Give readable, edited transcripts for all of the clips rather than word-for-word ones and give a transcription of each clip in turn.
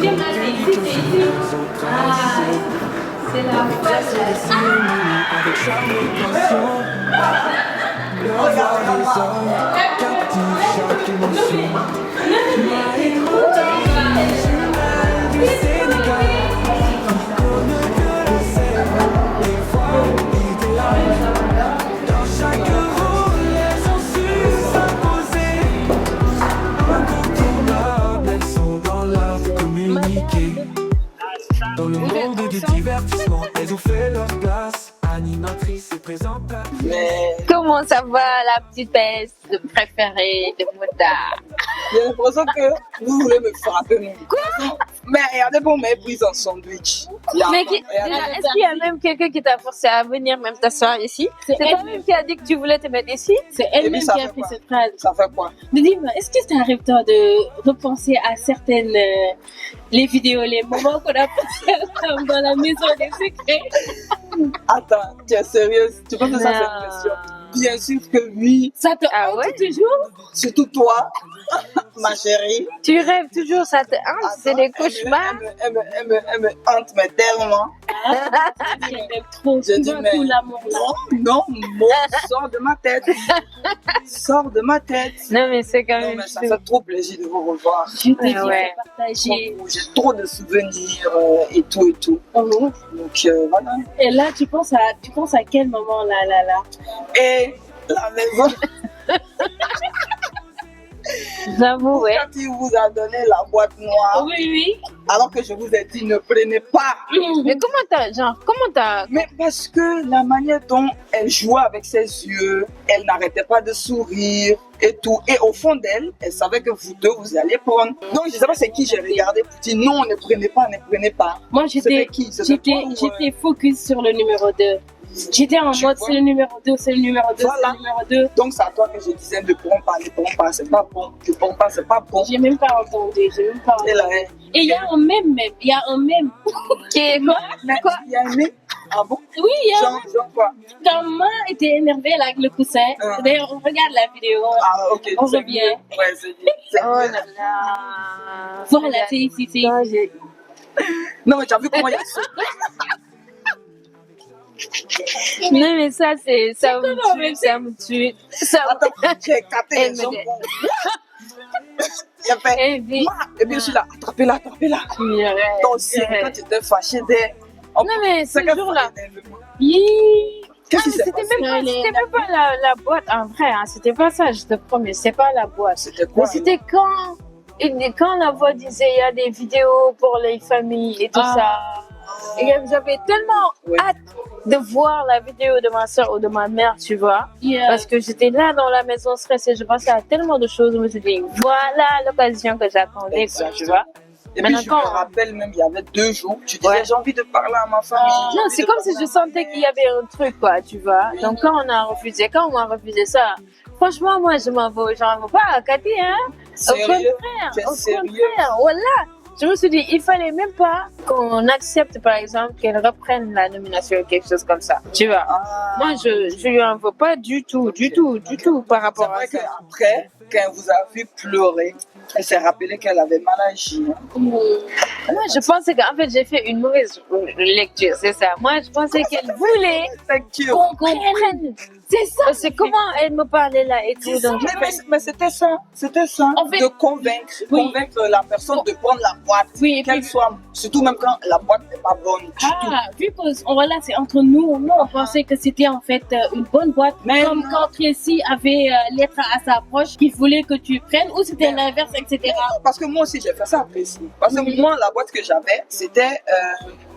deuxième là, c'est ici, c'est ici. Ah, c'est la Dans le monde du divertissement, elles ont fait leur place. Animatrice et présentatrice. Mais Comment ça va, la petite peste préférée de Mota? j'ai l'impression que vous voulez me frapper. Non? Quoi? Mais regardez pour mes prises en sandwich. Mais est-ce qu'il y a même quelqu'un qui t'a forcé à venir même t'asseoir ici? C'est toi-même qui a dit que tu voulais te mettre ici? C'est elle-même qui a fait cette phrase. Ça fait quoi? Mais dis-moi, est-ce que ça arrive toi de repenser à certaines les vidéos, les moments qu'on a passés ensemble dans la maison des secrets? Attends, tu es sérieuse? Tu penses que ça c'est une question? Bien sûr que oui. Ça te Ah hante ouais? toujours? Surtout toi, ma chérie. Tu rêves toujours, ça te hante, c'est des cauchemars. Elle me hante, mais tellement. Elle aime trop, Je dis, tout mais l'amour là. non, moi, sors de ma tête. Sors de ma tête. Non, mais c'est quand Non, même mais ça chou. fait trop plaisir de vous revoir. Je te dis, Ouais. partager. J'ai trop de souvenirs et tout et tout. Mhm. Donc voilà. Et là, tu penses à quel moment là? Et la maison, J'avoue, ouais. quand il vous a donné la boîte noire, Oui. alors que je vous ai dit ne prenez pas. Mais comment t'as, Mais parce que la manière dont elle jouait avec ses yeux, elle n'arrêtait pas de sourire et tout. Et au fond d'elle, elle savait que vous deux, vous allez prendre. Donc je ne sais pas c'est qui j'ai regardé pour dire non, ne prenez pas, ne prenez pas. Moi, C'était qui? C'était toi ou, j'étais focus sur le numéro 2. J'étais en Tu mode vois? c'est le numéro 2, c'est le numéro 2, Voilà. c'est le numéro 2. Donc c'est à toi que je disais ne prends pas, c'est pas bon. Ne prends pas, c'est pas bon. J'ai même pas entendu, Et là, Et il y a un mème, il y a un mème. qui est quoi? Quoi? il y a un mec. Ah bon? Oui, il y a un Genre quoi? quand maman était énervée là avec le coussin. Ah. D'ailleurs, on regarde la vidéo. Ah ok. On c'est revient. mieux. Ouais, c'est mieux. C'est Oh mieux. là là. Voilà, c'est ici, c'est Ça, ici. j'ai- Non mais tu as vu comment il y a ce... Non, mais ça, ça me tue, ça me tue. Ça me Attends, j'ai capté Elle les me gens. dit- Il a fait... Et puis, Et bien sûr là, attrapez-la. Toi aussi, quand tu étais fâché d'elle. Non, mais ce jour-là. Qu'est-ce qui s'est C'était passé? même pas la boîte en vrai, hein. C'était pas ça, je te promets, c'était pas la boîte. C'était quoi? Mais c'était quand la voix disait il y a des vidéos pour les familles et tout ça. Et j'avais tellement Ouais. hâte de voir la vidéo de ma soeur ou de ma mère, tu vois. Parce que j'étais là dans la maison stressée, je pensais à tellement de choses. Je me suis dit, voilà l'occasion que j'attendais, quoi, tu vois. Et puis Maintenant, je me rappelle même, il y avait 2 jours, tu disais Ouais. j'ai envie de parler à ma famille. j'ai Non, envie c'est de comme si parler je à ma sentais mère. qu'il y avait un truc, quoi, tu vois. Oui. Donc, quand on m'a refusé ça, franchement, moi, j'en veux pas à Cathy, hein. Au Sérieux? contraire, Tu es au sérieux? contraire, voilà. Je me suis dit, il fallait même pas qu'on accepte, par exemple, qu'elle reprenne la nomination ou quelque chose comme ça. Tu vois. Ah. Moi, je lui en veux pas du tout par C'est rapport à vrai ça. qu'après, quand elle vous a vu pleurer, elle s'est rappelée qu'elle avait mal agi. hein. Moi, je pensais qu'en fait, j'ai fait une mauvaise lecture, c'est ça. Moi, je pensais qu'elle voulait Lecture. qu'on comprenne. C'est ça. C'est comment elle me parlait là et tout. Donc, Mais c'était ça, En fait, de convaincre la personne de prendre la boîte, Oui, et qu'elle puis, soit, surtout même quand la boîte n'est pas bonne. du tout. vu qu'on voilà, c'est entre nous, on pensait que c'était en fait une bonne boîte. Mais Comme non. quand Tracy avait lettre à sa approche qu'il voulait que tu prennes, ou c'était Mais- l'inverse, etc. Parce que moi aussi j'ai fait ça après ici. Parce que moi la boîte que j'avais, c'était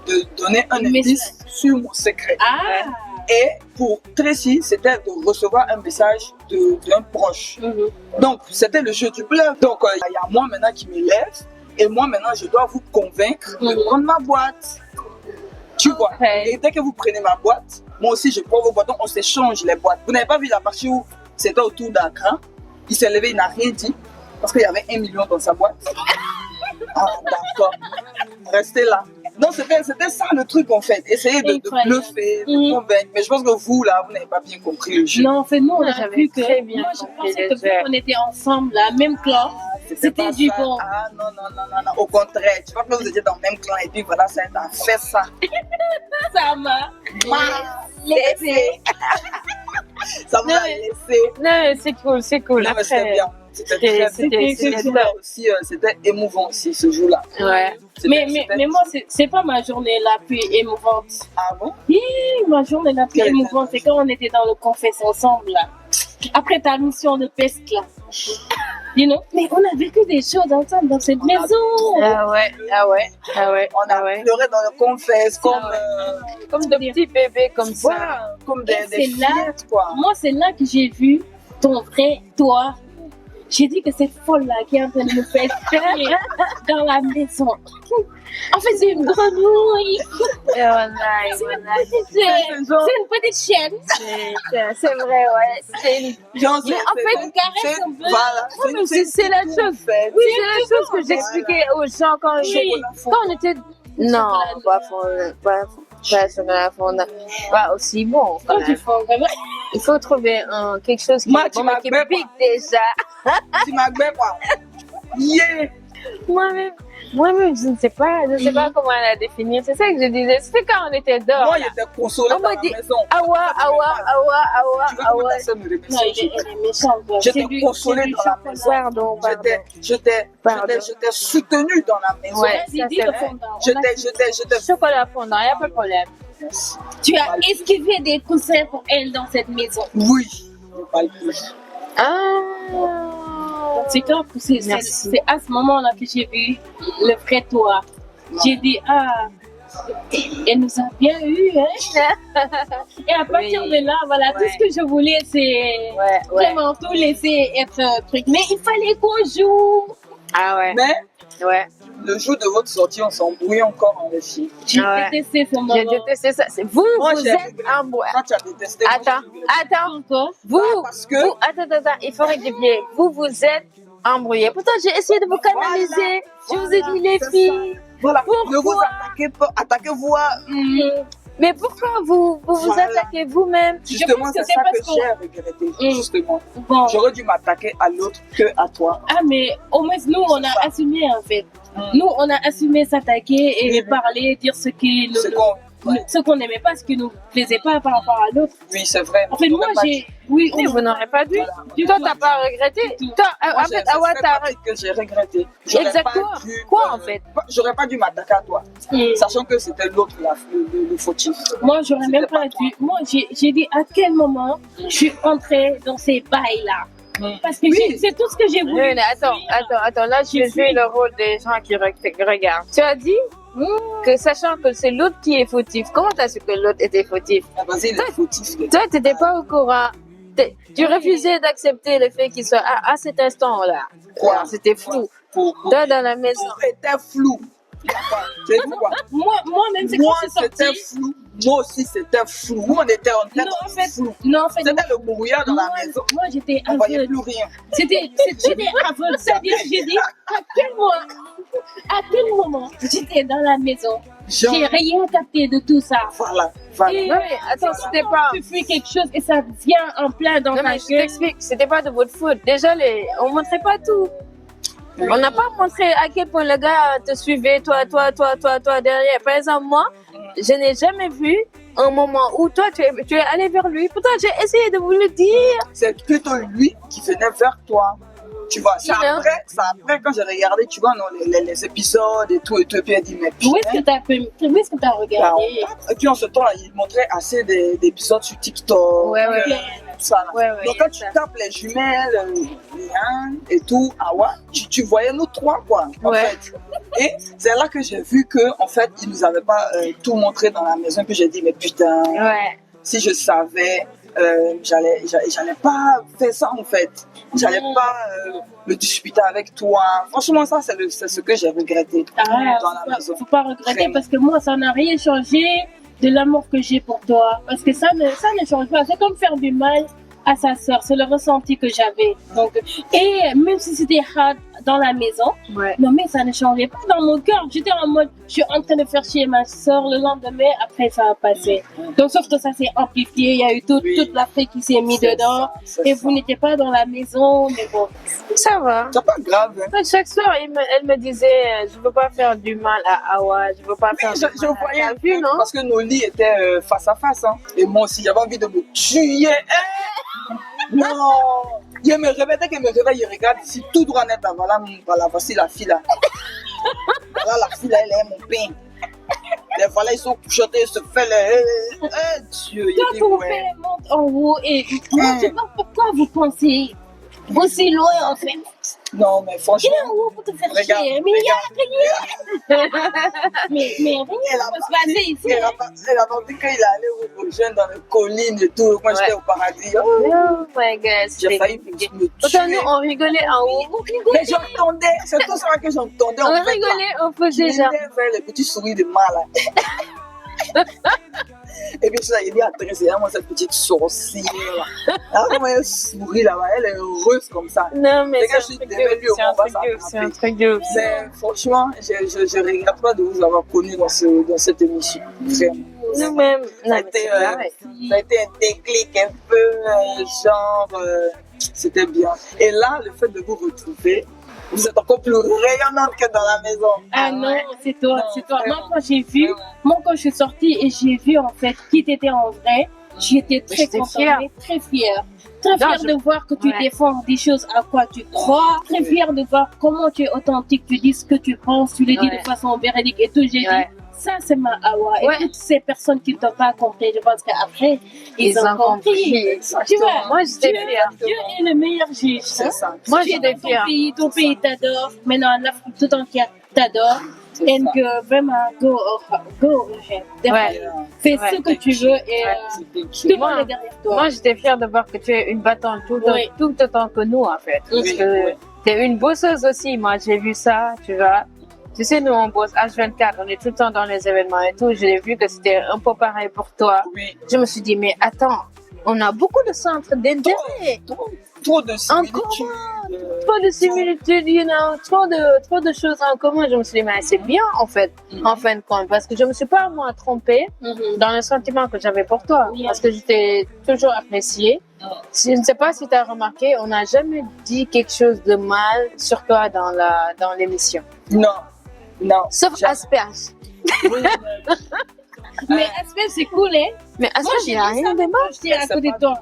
de donner un Mais indice sur mon secret. Ah! Et pour Tracy, c'était de recevoir un message d'un proche. Mhm. Donc, c'était le jeu du bluff. Donc, il y a moi maintenant qui me lève. Et moi maintenant, je dois vous convaincre de prendre ma boîte. Tu vois. Et dès que vous prenez ma boîte, moi aussi, je prends vos boîtes. Donc, on s'échange les boîtes. Vous n'avez pas vu la partie où c'était autour d'Accra. Il s'est levé, il n'a rien dit. Parce qu'il y avait 1 million dans sa boîte. Ah, d'accord. Restez là. Donc, c'était ça le truc, en fait. Essayer de bluffer, de convaincre. Mais je pense que vous, là, vous n'avez pas bien compris le jeu. Non, en fait, nous, on a J'avais vu que. très bien Moi, je compris pensais le que jeu. vu qu'on était ensemble, là, même clan, c'était pas du ça. bon. Ah, non. Au contraire, tu vois que vous étiez dans le même clan et puis voilà, ça a fait ça. Ça m'a Laissé. Ça vous a Ouais. laissé. Non, c'est cool. Non, mais c'était Après, bien. C'était aussi, c'était émouvant aussi ce jour-là. ouais. Mais moi, c'est pas ma journée la plus émouvante. Ah bon? Ma journée la plus Quelle émouvante, c'est quand on était dans le confesse ensemble, là. Après ta mission de peste, là. You know? Mais on a vécu des choses ensemble dans cette maison. Ah ouais. On a pleuré dans le confesse Comme de petits bébés comme ça. voilà, comme des c'est là- fillettes, quoi. Moi, c'est là que j'ai vu ton vrai toi. J'ai dit que cette folle-là qui est en train de me faire crier dans la maison. En fait, c'est une grenouille. Et voilà. C'est une petite chienne. C'est vrai, ouais. Genre, Mais en fait, on caresse un peu. Voilà, mais c'est la chose. Fait. Oui, c'est la chose que j'expliquais aux gens quand on était. Non, pas chocolat fondant. Pas aussi bon. Quand tu fais vraiment. Il faut trouver quelque chose qui Moi, tu m'as qui fait pique déjà. Tu m'as fait quoi? Yeah! Moi-même, je ne sais pas comment la définir. C'est ça que je disais. C'était quand on était dehors. Moi, là. j'étais consolé On dans m'a la dit, maison. awa. Tu vois comment ta soeur me remercie Non, elle est méchante. J'étais consolée dans la maison. Pardon. J'étais Pardon. soutenue dans la maison. Ouais. Vas-y, Ça, dis c'est le vrai. fondant. J'étais Chocolat fondant, il n'y a pas de problème. Tu as esquivé des coussins pour elle dans cette maison. oui. Je parle plus. Ah. C'est clair que Merci. c'est à ce moment-là que j'ai vu le vrai toi. J'ai dit, elle nous a bien eu, hein. Et à partir Oui. de là, voilà, tout Ouais. ce que je voulais, c'est Ouais. vraiment tout laisser être un truc. Mais il fallait qu'on joue. Ah ouais. Mais Ouais. le jour de votre sortie, on s'embrouillait encore en filles. J'ai Ouais. détesté ce moment. J'ai détesté ça. Vous Moi, j'ai êtes regretté. en bois. Quand tu as détesté, moi, Attends, j'ai regretté. Encore. vous, parce que- attends, il faut rectifier. Vous êtes embrouillés. Pourtant, j'ai essayé de vous canaliser. Je vous ai dit, les c'est filles. Voilà, Pourquoi? ne vous attaquez pas, attaquez-vous à... Mais pourquoi vous Voilà. attaquez vous-même? Justement, pense que c'est c'est ça parce que qu'on- j'ai regretté, justement. Bon. J'aurais dû m'attaquer à l'autre que à toi. Ah, mais au moins, nous, on a ça. assumé, en fait. Nous, on a assumé s'attaquer et Mhm. parler, dire ce qui C'est nous, qu'on... ce qu'on n'aimait pas, ce qui nous plaisait pas par rapport à l'autre. Oui, c'est vrai. En fait, moi, oui, Mais vous n'aurez pas dû. Voilà. Toi, t'as pas regretté. Du tout. Toi, Moi, en fait, Awa, t'as que j'ai regretté. J'aurais Exactement. pas dû, Quoi, en fait? J'aurais pas dû m'attaquer à toi, sachant que c'était l'autre, le fautif. Moi, j'aurais même C'était pas pas dû. Moi, j'ai dit à quel moment je suis entrée dans ces bails-là. Parce que Oui. c'est tout ce que j'ai voulu. Oui, mais attends, là, je vais jouer le rôle des gens qui regardent. Tu as dit que sachant que c'est l'autre qui est fautif, comment t'as su que l'autre était fautif? Ah, vas-y, le fautif. Toi, t'étais pas au courant. Tu refusais d'accepter le fait qu'il soit à cet instant-là. Quoi? Alors, c'était flou. Pour Toi, dans la maison. tout était flou. Tu sais pourquoi? Moi-même, c'est quand Moi, je suis c'était sortie. flou. Moi aussi, c'était flou. Nous, on était en tête Non, en fait, flou. non, en fait, C'était le brouillard dans la maison. moi, j'étais On voyait aveugle. plus rien. J'étais aveugle. C'est-à-dire, j'ai dit, à quel moment j'étais dans la maison, Genre, j'ai rien capté de tout ça. voilà. Et Non, mais attends, c'était pas. tu fais quelque chose et ça vient en plein dans Non, ta mais je gueule. t'explique, c'était pas de votre faute. Déjà, on montrait pas tout. On n'a pas montré à quel point le gars te suivait, toi, derrière. Par exemple, moi, je n'ai jamais vu un moment où toi, tu es allé vers lui. Pourtant, j'ai essayé de vous le dire. C'est plutôt lui qui venait vers toi. Tu vois, c'est après quand j'ai regardé, tu vois, non, les épisodes et tout, et puis elle dit, mais Où est-ce que t'as regardé? Et puis en ce temps-là, il montrait assez d'épisodes sur TikTok. Ouais. Ça, là. Ouais, Donc quand tu tapes les jumelles, Liane et tout, Awa, tu voyais nous trois, quoi, en Ouais. fait. Et c'est là que j'ai vu que, en fait, ils nous avaient pas tout montré dans la maison. Puis j'ai dit, mais putain, Ouais. si je savais, j'allais pas faire ça, en fait. J'allais pas le disputer avec toi. Franchement, ça, c'est ce que j'ai regretté dans la maison. Faut pas regretter Vraiment. parce que moi, ça n'a rien changé de l'amour que j'ai pour toi. Parce que ça ne change pas. C'est comme faire du mal à sa sœur. C'est le ressenti que j'avais. Donc, et même si c'était hard dans la maison. Ouais. Non, mais ça ne changeait pas dans mon cœur. J'étais en mode, je suis en train de faire chier ma soeur le lendemain, après ça a passé. Donc, sauf que ça s'est amplifié, il y a eu toute l'Afrique qui s'est mise dedans. Et vous n'étiez pas dans la maison, mais bon. Ça va. C'est pas grave. Hein. Chaque soir, elle me disait, je veux pas faire du mal à Awa, je veux pas faire du Je mal. voyais T'as vu, non? parce que nos lits étaient face à face. Hein. Et moi aussi, j'avais envie de me tuer. Non! Il me réveille, dès qu'il me réveille, il regarde ici, tout droit net. Voilà, voici la fille là. Voilà, la fille là, elle est mon pain. Les voilà, ils sont couchotés, ils se font les. Dieu, il Toi, dit ton ouais. père monte en haut et moi, je sais pas pourquoi vous pensez aussi loin en fait. Non, mais Il franchement. est en haut pour te faire Regarde, chier. Mais il y a rien. Mais rien Elle ne a peut se passer ici. Elle a dit qu'il allait vous rejoindre dans les collines et tout. Moi, j'étais au paradis. Oh, Oh my God. j'ai failli me Pourtant, nous, tuer. on rigolait en haut. Mais j'entendais, c'est tout ça que j'entendais. On En fait, rigolait, on je faisait genre. venais faire les petits sourires de mal. Et puis ça, il dit à Thérèse, moi cette petite sorcière là. Alors comment elle sourit là-bas, elle est heureuse comme ça. Non, mais Les gars, c'est je un truc devais de lui ouf, c'est un on va truc de ouf, c'est un s'attraper. truc de ouf. Mais franchement, je regrette pas de vous avoir connu dans cette émission. Vraiment. Nous-mêmes, Ça a non, mais été, c'est pareil. ça a été un déclic un peu c'était bien. Et là, le fait de vous retrouver, vous êtes encore plus rayonnante que dans la maison. Ah non, c'est toi, Non, c'est toi. vraiment. Moi, quand je suis sortie et j'ai vu en fait qui t'étais en vrai, j'étais très J'étais contente, fière. mais très fière. Très Non, fière de voir que tu Ouais. défends des choses à quoi tu crois. Très fière de voir comment tu es authentique, tu dis ce que tu penses, tu le dis Ouais. de façon véridique et tout. J'ai Ouais. dit, ça c'est ma Awa. Et Ouais. toutes ces personnes qui ne t'ont pas compris, je pense qu'après, ils ont compris. Tu vois, Moi, j'étais fière. Dieu est le meilleur juge. C'est hein. ça. Moi, Tu es j'étais dans ton fière. pays, ton pays t'adore. Maintenant, l'Afrique tout entière t'adore. C'est Et ça. que vraiment, go ahead. Ouais. Fais Ouais. ce que tu veux et Ouais. tout le Moi- monde est derrière toi. Moi, j'étais fière de voir que tu es une battante Oui. tout autant que nous, en fait. Parce Oui, que oui. tu es une bosseuse aussi. Moi, j'ai vu ça, tu vois. Tu sais, nous, on bosse H24, on est tout le temps dans les événements et tout. J'ai vu que c'était un peu pareil pour toi. Oui. Je me suis dit, mais attends, on a beaucoup de centres d'intérêt. Trop de similitudes. Trop de similitudes, you know, trop de choses en commun. Je me suis dit, mais c'est bien, en fait, en fin de compte, parce que je me suis pas, moi, trompée dans le sentiment que j'avais pour toi, Oui. parce que je t'ai toujours appréciée. Je ne sais pas si tu as remarqué, on n'a jamais dit quelque chose de mal sur toi dans l'émission. Non. Sauf Jamais. Asperge. Oui, Mais aspect, c'est cool, hein? Mais Moi, Asperge, j'ai il n'y a dit rien ça de mal. quand j'étais à C'est côté pas- de toi.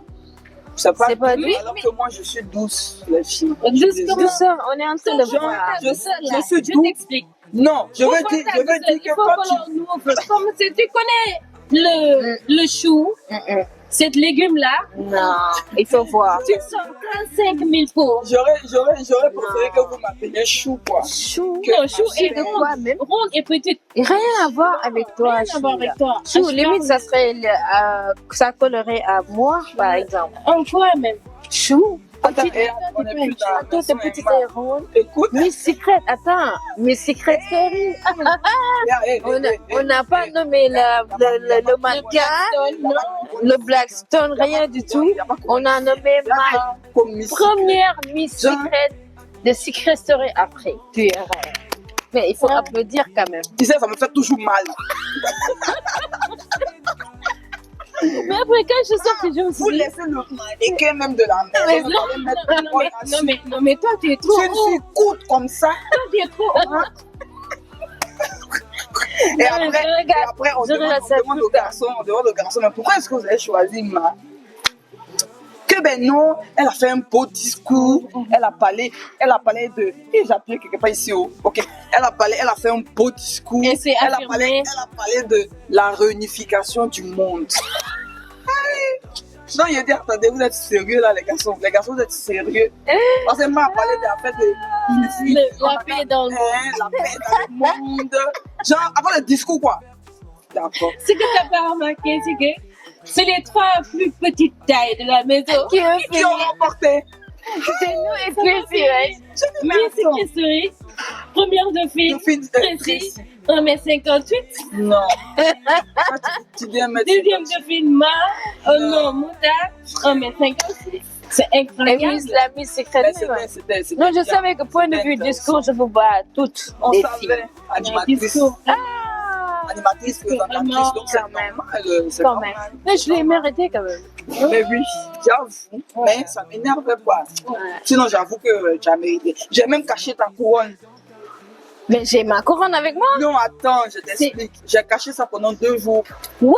c'est pas, C'est pas lui, lui, alors que moi je suis douce, les filles. Douce Je- comment? Douceur, on est en train de Genre, voir. je suis Je doux. t'explique. Non, je veux dire Il que faut quand que l'on ouvre. Comme si tu connais le chou, cet légume-là, Non, il faut voir. tu sors 35 000 pots. j'aurais préféré que vous m'appeliez chou, quoi. Chou. Non, chou C'est est de quoi même? ronde et petite. Rien à voir avec toi, Rien à voir Chou. avec toi. Chou, Ah, limite, ça serait, ça collerait à moi, par exemple. En quoi même? Chou. Attends, Petite, et on est plus dans la toi, t'es version petite Emma. et ronde. Écoute, Miss Secret, attends. Miss Secret série. On n'a pas nommé le mannequin, le Blackstone, rien du tout. On a nommé ma première Miss Secret de Secret Story après. Tu es rare. Mais il faut applaudir quand même. Tu sais, ça me fait toujours mal. Mais après, quand je suis sortie, je me Vous suis dit. laissez le mannequin même de la Mais maison. non, mais toi, tu es trop Je haut. suis courte comme ça. Toi, tu es trop haut. Et après, on je regarde ça demande tout au garçon, mais pourquoi est-ce que vous avez choisi Ma? Que ben non, elle a fait un beau discours, elle a parlé de, et j'ai appuyé quelque part ici, ok, elle a fait un beau discours, Et c'est elle a affirmé. parlé de la réunification du monde. Non, il a dit, attendez, vous êtes sérieux là, les garçons, vous êtes sérieux. Parce que moi, a parlé de la fête de La paix dans le monde. la paix dans le monde. Genre, avant le discours, quoi. D'accord. Ce que tu n'as pas remarqué, c'est que c'est les trois plus petites tailles de la maison. Qui ont remporté? C'est nous et Tracy, right? Merci, Christy. Première de fille, Tracy, 1m58. Non. Tu viens mettre. Deuxième de fille, Ma, oh non, Mouta, 1m56. C'est Et incroyable. puis la musique secrète. C'était Non, je bien. savais que point de vue C'était discours, je peux voir toutes On les savait, filles. animatrice, Discours. animatrice, présentatrice, donc c'est quand même. normal. C'est Quand normal. même. Mais je l'ai mérité quand même. Mais oui, j'avoue, mais ça m'énerve pas. Sinon, j'avoue que tu as mérité. J'ai même caché ta couronne. Mais j'ai ma couronne avec moi. Non, attends, je t'explique. J'ai caché ça pendant 2 jours. What?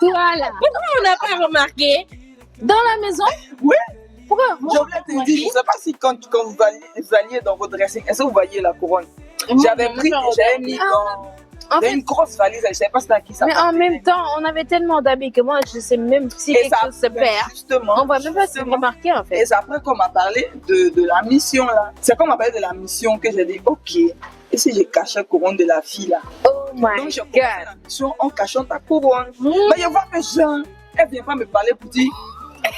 Voilà. Pourquoi on n'a pas remarqué? Dans la maison? Oui, Pourquoi? je voulais te dire, je ne sais pas si quand vous alliez dans votre dressing, est-ce que vous voyez la couronne? J'avais pris, j'avais mis En dans fait, une grosse valise, je ne sais pas c'était à qui ça mais en même temps, on avait tellement d'amis que moi, je sais même si quelque chose se perd. Justement. On va même pas se remarquer en fait. Et c'est après qu'on m'a parlé de la mission là. C'est qu'on m'a parlé de la mission que j'ai dit, ok, et si j'ai caché la couronne de la fille là? Oh my Donc j'ai commencé god. la mission en cachant ta couronne. Mais je vois que Jean, elle vient pas me parler pour dire,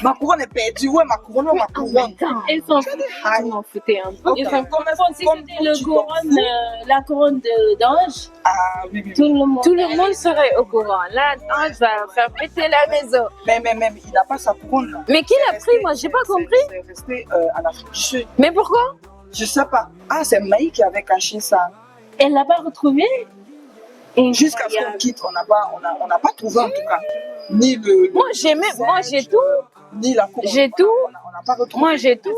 ma couronne est perdue, ouais, ma couronne, ouais, ma Oh my couronne. god. Ils sont Ah, ils m'en foutaient un peu. Ok, Ils sont comme si c'était la couronne d'ange, Ah oui, oui, tout oui. le monde. Tout le monde serait au courant. Là, Ange va faire péter la maison. Mais il n'a pas sa couronne là. Mais qui l'a pris? Moi, j'ai pas compris. C'est resté en Afrique du Sud. Mais pourquoi? Je sais pas. Ah, c'est Maï qui avait caché ça. Elle l'a pas retrouvé. Jusqu'à ce qu'on quitte, on n'a pas trouvé en tout cas. Ni le Moi, j'ai tout. ni la couronne. J'ai tout. On n'a pas retrouvé. Moi, j'ai tout.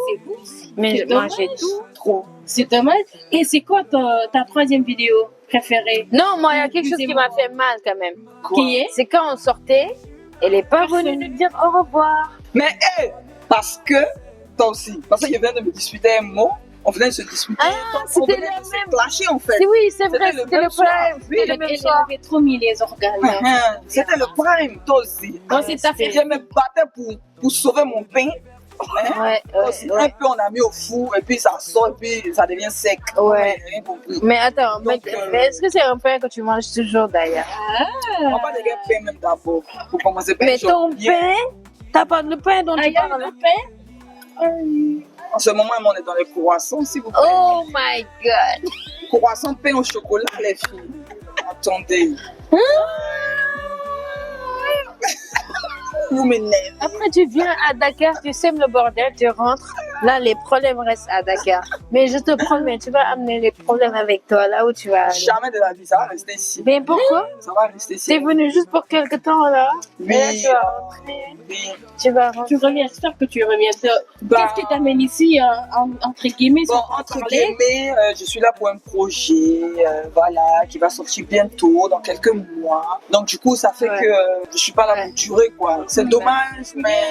Mais C'est moi, dommage. j'ai tout. Trop. C'est dommage. Et c'est quoi ta troisième vidéo préférée? Non, moi, il y a quelque chose qui m'a fait mal quand même. Qui est? C'est quand on sortait, elle est pas venue nous dire au revoir. Mais parce que toi aussi, parce qu'il vient de me disputer un mot, on venait de se disputer. Ah, donc c'était on venait le de se même. clasher en fait. Oui, c'est vrai, C'était le c'était le même soir. prime. Oui, C'était le même Elle soir. avait trop mis les organes. C'était le prime, toi aussi. Non, c'est ta Je me battais pour sauver mon pain. Hein? Ouais, Aussi, ouais, un peu on a mis au four et puis ça sort et puis ça devient sec. Ouais. J'ai rien compris. Mais attends, Donc, mais est-ce que c'est un pain que tu manges toujours d'ailleurs? On va pas de pain même d'abord. Pour commencer par Mais ton bien. pain, t'as pas le pain dont tu Il y a parles? le pain. En ce moment, on est dans les croissants, s'il vous plaît. Oh my god! Croissant, pain au chocolat, les filles. Attendez. Vous m'énervez. Après, tu viens à Dakar, tu sèmes le bordel, tu rentres. Là, les problèmes restent à Dakar. Mais je te promets, tu vas amener les problèmes avec toi là où tu vas aller. Jamais de la vie, ça va rester ici. Mais pourquoi? Ça va rester ici. T'es venu juste pour quelque temps là. Oui. Et là, tu vas rentrer. Oui. Tu vas rentrer. Tu reviens, j'espère que tu reviens. Bah, Qu'est-ce qui t'amène ici, entre guillemets, Bon, sans entre parler? guillemets, je suis là pour un projet, voilà, qui va sortir bientôt, dans quelques mois. Donc, du coup, ça fait Ouais. que je suis pas là pour durer, quoi. C'est Ouais. dommage, mais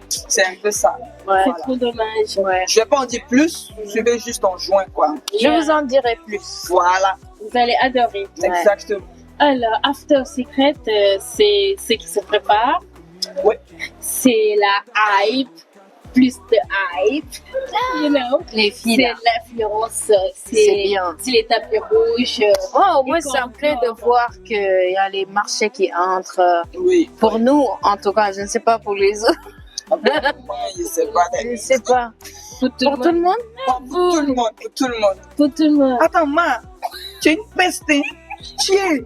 c'est un peu ça. Ouais. C'est trop dommage. Ouais. Je vais pas en dire plus, suivez juste en juin, quoi. Je vous en dirai plus. Voilà, Vous allez adorer. Ouais. exactement. Alors, After Secret, c'est ce qui se prépare. Ouais. C'est la hype, plus de hype, you know. Les filles C'est là. l'influence, C'est c'est bien. les tapis rouges. Oh, moi, Et ça me quand- plaît de voir qu'il y a les marchés qui entrent. Oui. Pour nous, en tout cas, je ne sais pas pour les autres. Je sais pas. Je ne sais pas. Pour tout, Pour tout le monde? Pour tout le monde, pour tout le monde. Pour tout le monde. Attends, ma, tu es une peste, hein? Tiens.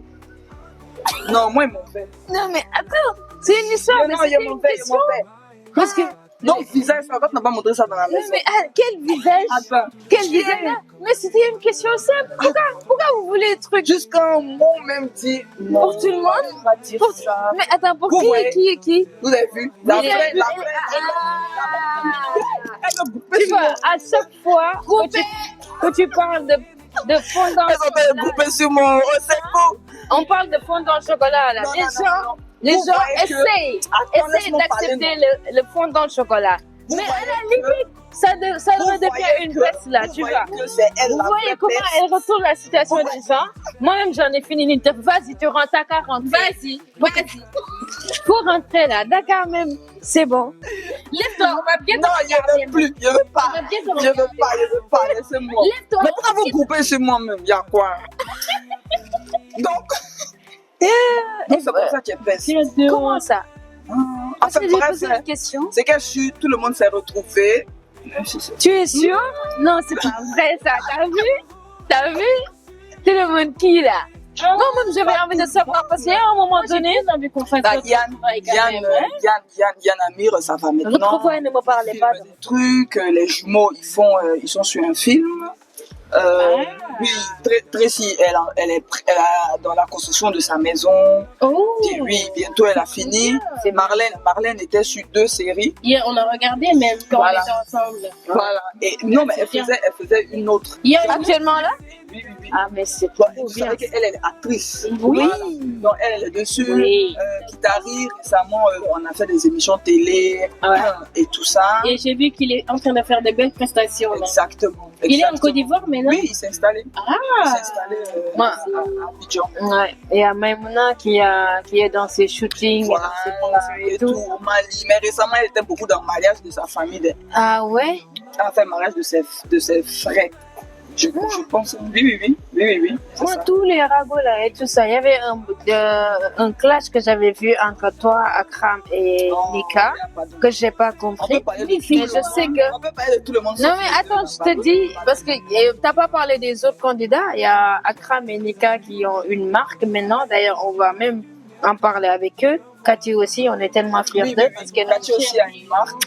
Non, moi, ils m'ont fait. Non, mais attends, c'est une histoire. Non, mais ils c'était m'ont une fait, ils question. m'ont fait. Parce que, Donc, visage, ça va, tu n'as pas montré ça dans la non, maison. mais quel visage? Attends. Quel visage là? Mais c'était une question simple. Pourquoi vous voulez le truc? Jusqu'à un mot même dit non. Pour tout le monde? On va dire Pour- ça. Mais attends, pour Vous qui? voyez? Qui? Vous avez vu? La Oui, vraie, oui, la oui. vraie. Ah. Elle a groupé Tu sur vois, mon- à chaque fois que tu parles de fondant Elles ont fait groupé sur mon recette. on parle de fondant au chocolat là. Non, Les non, gens, non, non. les Vous gens voyez que- essayent Attends, laisse-moi parler, d'accepter le fondant au chocolat. Vous Mais à voyez la que- limite, ça vous redevient voyez une que- baisse là, vous tu voyez vois. que c'est elle Vous la voyez vraie comment peste. elle retourne la situation Vous des gens. Moi-même, j'en ai fini l'interview. Vas-y, tu rentres à 40. Vas-y, vas-y. Faut rentrer là. Dakar même, c'est bon. Lève-toi, on va bien te Non, je regarder. veux plus, je veux On pas. va bien te Je veux regarder. pas, je veux pas, laissez-moi. Lève-toi. Mais pourquoi vous groupez chez moi-même? Il y a quoi? Donc, c'est pour ça que tu es peste. C'est deux. Comment ça? En Parce fait, que j'ai bref, posé une question. c'est que tout le monde s'est retrouvé. Tu es sûr? Non, c'est pas vrai ça. T'as vu? Tout le monde qui là? Moi-même, j'avais envie de savoir parce qu'à un moment donné, j'ai envie qu'on fasse Bah, notre Yann, travail quand même, hein. Yann Amir, ça va maintenant. l'autre fois, elle ne me parlait pas. Des trucs, les jumeaux, ils sont sur un film. Oui, Tracy, elle est dans la construction de sa maison. Oh. Et oui, bientôt elle a fini. C'est Marlène était sur 2 séries. Hier, on a regardé même quand Voilà. on était ensemble. Voilà. Et non, mais elle faisait une autre. Hier, Actuellement là? Oui. Ah, mais c'est Bon, trop vous bien. savez qu'elle est actrice. Oui. Voilà. Donc elle est dessus. Oui. Kitari, récemment, on a fait des émissions télé et tout ça. et j'ai vu qu'il est en train de faire de belles prestations. Là. Exactement. Il est en Côte d'Ivoire maintenant. Oui, il s'est installé. Ah. Il s'est installé Ouais. à Abidjan. Ouais. Et il y a Maimouna qui est dans ses shootings, Voilà, dans ses concerts et tout, au Mali. Mais récemment, elle était beaucoup dans le mariage de sa famille. Ah ouais? Elle a fait le mariage de ses frères. Je pense. Oui. C'est Moi, ça. tous les ragots là et tout ça, il y avait un clash que j'avais vu entre toi, Akram et Non, Nika, y a pas de- que j'ai pas On compris. peut parler de tout Mais le je monde. sais que... On peut parler de tout le monde. Non sauf mais que- attends, je te dis, parce que t'as pas parlé des autres candidats, il y a Akram et Nika qui ont une marque maintenant, d'ailleurs on va même en parler avec eux. Cathy aussi, on est tellement fiers d'eux parce qu'elle Cathy aussi a une marque.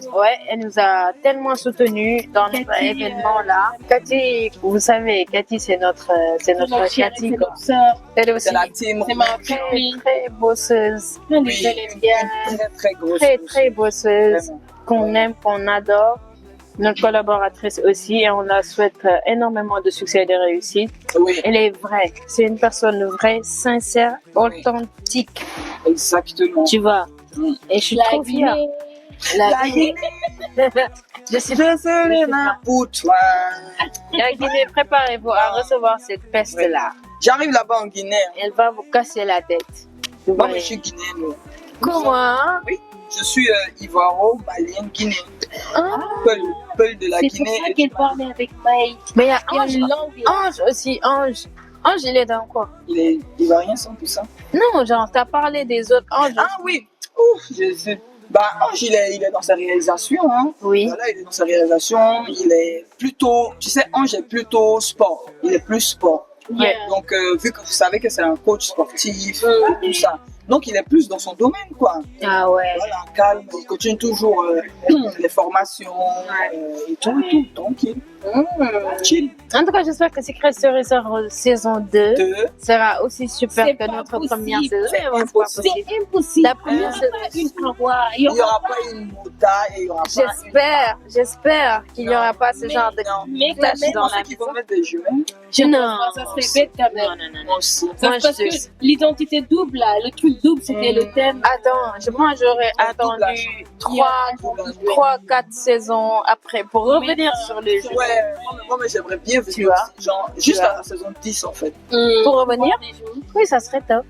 elle nous a tellement soutenus dans notre Cathy, événement là. Cathy, vous savez, Cathy c'est notre Notre chérie, Cathy, c'est quoi. notre sœur. Elle est aussi C'est la team. C'est ma très fille. très bosseuse, On Oui, les aime bien. très grosse. très bosseuse, Vraiment. qu'on aime, qu'on adore. Notre collaboratrice aussi, et on la souhaite énormément de succès et de réussite. Oui, Elle est vraie. C'est une personne vraie, sincère, authentique. exactement. Tu vois. Mm. Et je suis La trop fière. Guinée. La Guinée. Je suis pour toi. La Guinée, préparez-vous à recevoir cette peste-là. J'arrive là-bas en Guinée. Elle va vous casser la tête. Vous Moi, voyez. je suis guinéenne. Comment? Oui, je suis ivoiro-malienne guinéenne. Ah. Peul de la C'est pour Guinée. ça qu'elle parlait avec Maï. Mais il y a Il y a Ange. une langue là. Ange aussi, Ange. Ange, il est dans quoi? Il est ivoirien sans tout ça. Non, genre, t'as parlé des autres Ange. Ah oui. Ouf, je sais. Bah, Ange, il est dans sa réalisation. Hein. Oui. Voilà, il est dans sa réalisation. Il est plutôt. Tu sais, Ange est plutôt sport. Il est plus sport. Yeah. Donc, vu que vous savez que c'est un coach sportif, tout ça. Donc, il est plus dans son domaine, quoi. Ah ouais. Voilà, calme, il continue toujours les formations et tout, tranquille. Chill. En tout cas, j'espère que Secret Story saison 2 Deux. sera aussi super C'est que pas notre possible. première saison. C'est Mais bon, impossible. C'est impossible. La première Il y aura saison. pas une Hawa. Il y Il n'y aura aura pas une mota et il n'y aura pas J'espère qu'il n'y aura pas ce genre de Non. Mais quand clash même, dans Dans la ceux qui vont maison. mettre des jumelles, Non. ça serait bête quand même. Non. moi aussi. Ça, Moi, parce je- que l'identité double, là, le truc double, c'était le thème. Attends, moi j'aurais doublage. attendu 3-4 saisons après pour revenir sur le jeu. Ouais, moi, mais j'aimerais bien Tu venir vois. aussi, genre, juste vois. à la saison 10 en fait. Pour revenir? Oui, ça serait top.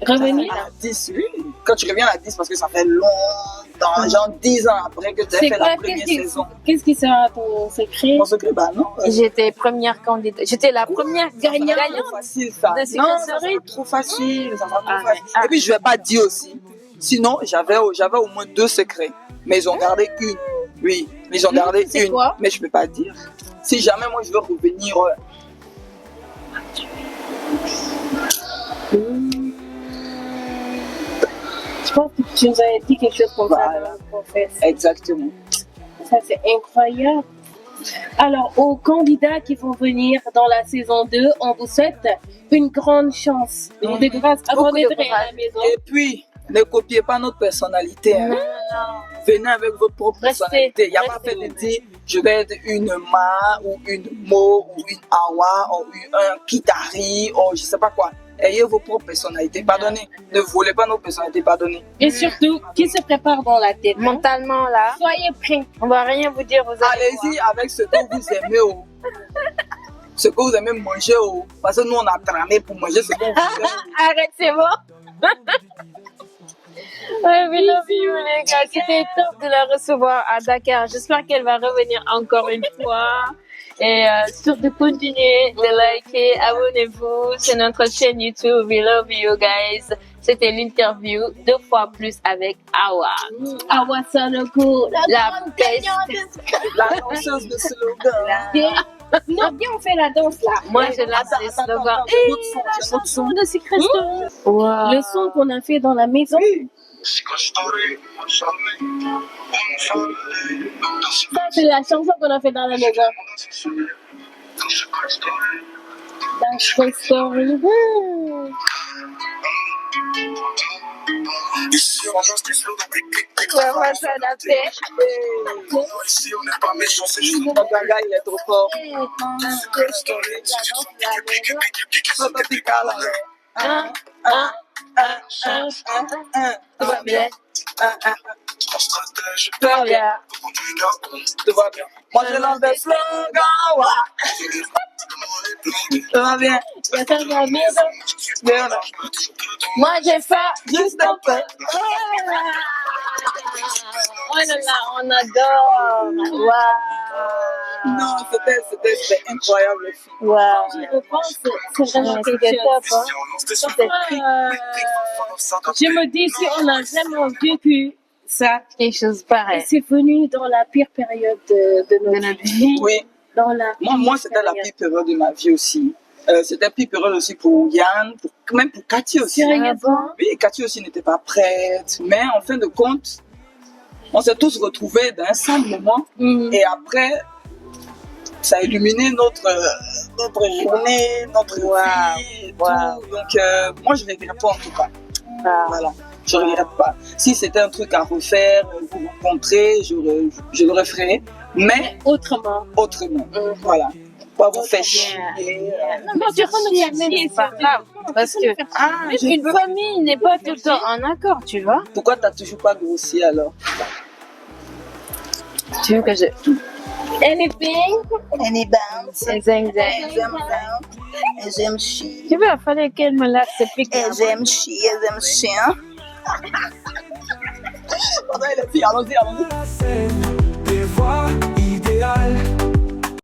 Revenir. À la 10, oui. Quand tu reviens à la 10, parce que ça fait longtemps, genre 10 ans après que tu as C'est fait quoi, la première saison. qu'est-ce qui sera ton secret? Mon secret, bah non. J'étais première candidate. J'étais la première Ça sera gagnante. trop facile ça. de Secret Non, ça Story. sera trop facile. Ça sera trop Ah, facile. mais- Et puis je vais pas dire aussi. Sinon, j'avais au moins 2 secrets. Mais ils ont gardé une. Oui, mais ils ont gardé c'est une. quoi? Mais je peux pas dire. Si jamais moi je veux revenir. Je pense que tu nous avais dit quelque chose comme ça Voilà. dans la confesse. Exactement. Ça, c'est incroyable. Alors, aux candidats qui vont venir dans la saison 2, on vous souhaite une grande chance. Mhm. De grâce, avant Beaucoup de d'entrer à courage. la maison. Et puis, ne copiez pas notre personnalité. Hein. Venez avec votre propre Restez, personnalité. Il n'y a pas restez. fait de dire je vais être une Ma ou une Mo ou une Awa ou un Kitari ou je sais pas quoi. Ayez vos propres personnalités. Pardonnez. Ne volez pas nos personnalités. Pardonnez. Et surtout, qui se prépare dans la tête. hein? Mentalement là, Soyez prêts. on va rien vous dire. Vous allez voir. Allez-y avec ce que vous aimez. Oh. Ce que vous aimez manger. Oh. Parce que nous, on a tramé pour manger ce qu'on vous aime. Arrête, c'est bon. Ouais, we love you, les gars. C'était top de la recevoir à Dakar. J'espère qu'elle va revenir encore une fois. Et surtout continuez de liker, abonnez-vous. C'est notre chaîne YouTube. We love you, guys. C'était l'interview 2 fois plus avec Awa. Awa Sanogo, La grande best. gagnante. La danseuse de slogan. Non, viens, on fait la danse là. Moi, je lance les slogans. J'ai d'autres sons, j'ai d'autres sons. De Secret Story. Le son qu'on a fait dans la maison. Oui. Ça, c'est la chanson qu'on a fait dans la maison. Dans Secret Story. Ici on lance des slogans, Ouais, moi, ça l'a fait. ici on n'est pas méchant, c'est juste Mon gaga, il est trop fort. Un, tout va bien. en stratège. Tout va bien. Tout va bien. Moi, je lance des slogans. Ouais. Tout va bien. Il y a ça dans la maison. Bien là. Moi, j'ai faim. Juste un peu. Oh là là, on adore. Waouh. Non, c'était incroyable le film. Waouh. Je repense, c'est vraiment quelque C'était top, chose. hein. Si on lance des C'était slogans, Je me dis, si on a vraiment vécu ça, quelque chose et pareil. c'est venu dans la pire période de notre vie. Oui. Dans la Moi, c'était la pire période de ma vie aussi. C'était la pire période aussi pour Yann, même pour Cathy aussi. Sérieusement? Oui, Cathy aussi n'était pas prête. Mais en fin de compte, on s'est tous retrouvés dans un seul moment. Et après, ça a illuminé notre journée, notre vie et tout. Donc, moi, je ne regrette pas en tout cas. Voilà, je ne regrette pas. Si c'était un truc à refaire, vous rencontrer, je le referais. Mais Autrement. autrement. Voilà. Pas vous faire chier. Non, tu rentres C'est pas grave. Parce que une famille n'est pas tout le temps en accord, tu vois. Pourquoi t'as toujours pas grossi alors? Tu veux que je. Anything? Any bounce? Zing, zing. J'aime chier. Tu veux, il fallait qu'elle me lâche ce pic. J'aime chier. Allons-y. La scène, des voix idéales.